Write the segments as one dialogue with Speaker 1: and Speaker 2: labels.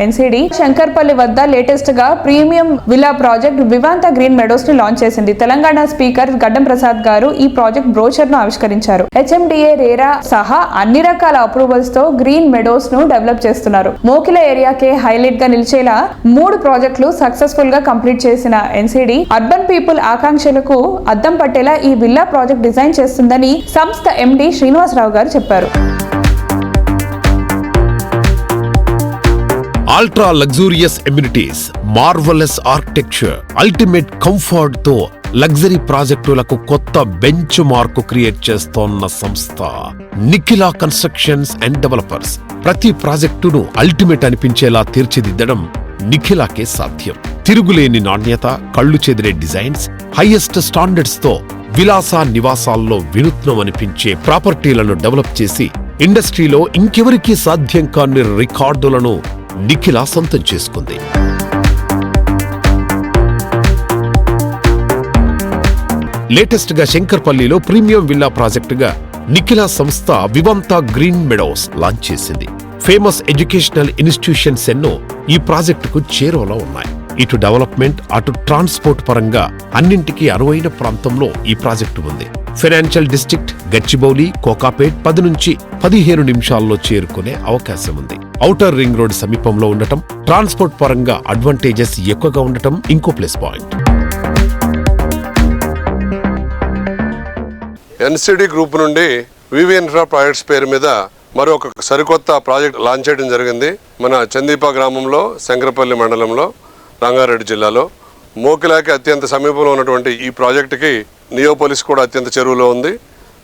Speaker 1: NCD Shankarpally వద్ద latest గా premium villa project Vivanta green Meadows ని లాంచ్ చేసింది. తెలంగాణ స్పీకర్ గడ్డం ప్రసాద్ గారు ఈ ప్రాజెక్ట్ బ్రోచర్ ను ఆవిష్కరించారు. హెచ్ఎండిఏ రేరా సహా అన్ని రకాల అప్రూవల్స్ తో గ్రీన్ మెడోస్ ను డెవలప్ చేస్తున్నారు. మోకిల ఏరియాకే హైలైట్ గా నిలిచేలా 3 ప్రాజెక్టులు సక్సెస్ఫుల్ గా కంప్లీట్ చేసిన ఎన్సిడి అర్బన్ పీపుల్ ఆకాంక్షలకు అద్దం పట్టేలా ఈ విల్లా ప్రాజెక్ట్ డిజైన్ చేస్తుందని సంస్థ ఎండి శ్రీనివాసరావు గారు చెప్పారు.
Speaker 2: Ultra luxurious amenities, marvellous architecture, ultimate comfort తో లగ్జరీ ప్రాజెక్టులకు కొత్త బెంచ్ మార్క్ క్రియేట్ చేస్తోన్న సంస్థ నిఖిలా కన్స్ట్రక్షన్స్ అండ్ డెవలపర్స్. ప్రతి ప్రాజెక్టును అల్టిమేట్ అనిపించేలా తీర్చిదిద్దడం నిఖిలాకే సాధ్యం. తిరుగులేని నాణ్యత, కళ్ళు చెదిరే డిజైన్స్, హైయెస్ట్ స్టాండర్డ్స్ తో విలాస నివాసాల్లో వినూత్నం అనిపించే ప్రాపర్టీలను డెవలప్ చేసి ఇండస్ట్రీలో ఇంకెవరికీ సాధ్యం కాని రికార్డులను నిఖిలా సొంతం చేసుకుంది. లేటెస్ట్ గా శంకర్పల్లిలో ప్రీమియం విల్లా ప్రాజెక్టుగా నిఖిలా సంస్థ వివాంత గ్రీన్ మెడోస్ లాంచ్ చేసింది. ఫేమస్ ఎడ్యుకేషనల్ ఇన్స్టిట్యూషన్స్ ఎన్నో ఈ ప్రాజెక్టుకు చేరువలో ఉన్నాయి. ఇటు డెవలప్మెంట్, అటు ట్రాన్స్పోర్ట్ పరంగా అన్నింటికీ అనువైన ప్రాంతంలో ఈ ప్రాజెక్టు ఉంది. ఫైనాన్షియల్ డిస్ట్రిక్ట్ గచ్చిబౌలి, కోకాపేట్ 10 నుంచి 15 నిమిషాల్లో చేరుకునే అవకాశం ఉంది. ఔటర్ రింగ్ రోడ్ సమీపంలో ఉండటం, ట్రాన్స్పోర్ట్ పరంగా అడ్వాంటేజెస్ ఎక్కువగా ఉండటం ఇంకో ప్లస్ పాయింట్.
Speaker 3: ఎన్సిడి గ్రూప్ నుండి వివి ఇన్ఫ్రా ప్రాజెక్ట్స్ పేరు మీద మరొక సరికొత్త ప్రాజెక్ట్ లాంచ్ చేయడం జరిగింది. మన చందీపా గ్రామంలో, శంకరపల్లి మండలంలో, రంగారెడ్డి జిల్లాలో మోకిలాకి అత్యంత సమీపంలో ఉన్నటువంటి ఈ ప్రాజెక్టుకి నియోపోలిస్ కూడా అత్యంత చెరువులో ఉంది.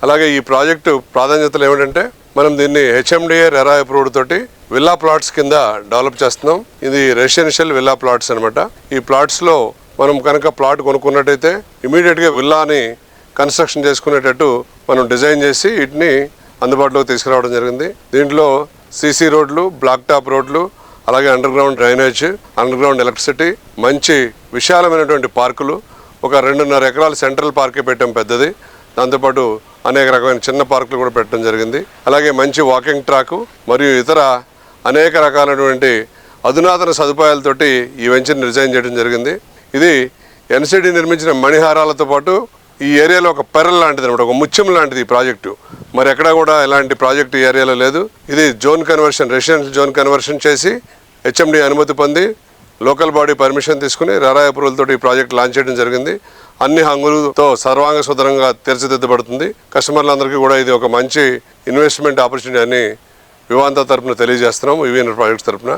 Speaker 3: అలాగే ఈ ప్రాజెక్టు ప్రాధాన్యతలు ఏమిటంటే, మనం దీన్ని హెచ్ఎండిఏ రెరా అప్రూవ్డ్ తోటి విల్లా ప్లాట్స్ కింద డెవలప్ చేస్తున్నాం. ఇది రెసిడెన్షియల్ విల్లా ప్లాట్స్ అనమాట. ఈ ప్లాట్స్లో మనం కనుక ప్లాట్ కొనుక్కున్నట్టయితే ఇమీడియట్గా విల్లాని కన్స్ట్రక్షన్ చేసుకునేటట్టు మనం డిజైన్ చేసి వీటిని అందుబాటులోకి తీసుకురావడం జరిగింది. దీంట్లో సీసీ రోడ్లు, బ్లాక్ టాప్ రోడ్లు, అలాగే under ground drainage, under ground electricity, మంచి విశాలమైనటువంటి పార్కులు, ఒక 2.5 ఎకరాల సెంట్రల్ పార్కే పెట్టాం పెద్దది. దాంతోపాటు అనేక రకమైన చిన్న పార్కులు కూడా పెట్టడం జరిగింది. అలాగే మంచి వాకింగ్ ట్రాక్ మరియు ఇతర అనేక రకాలైనటువంటి అధునాతన సదుపాయాలతోటి ఈ వెంచర్ని డిజైన్ చేయడం జరిగింది. ఇది ఎన్సిడి నిర్మించిన మణిహారాలతో పాటు ఈ ఏరియాలో ఒక పెరల్ లాంటిది అనమాట, ఒక ముత్యం లాంటిది ఈ ప్రాజెక్టు. మరి ఎక్కడా కూడా ఇలాంటి ప్రాజెక్టు ఈ ఏరియాలో లేదు. ఇది zone conversion, residential zone conversion చేసి హెచ్ఎండి అనుమతి పొంది లోకల్ బాడీ పర్మిషన్ తీసుకుని రెరా అప్రూవల్ తోటి ఈ ప్రాజెక్ట్ లాంచ్ చేయడం జరిగింది. అన్ని హంగులతో సర్వాంగ సుందరంగా తీర్చిదిద్దబడుతుంది. కస్టమర్లందరికీ కూడా ఇది ఒక మంచి ఇన్వెస్ట్మెంట్ ఆపర్చునిటీ అని వివాంత తరపున తెలియజేస్తున్నాం, వివిఎన్ ప్రాజెక్ట్స్ తరపున.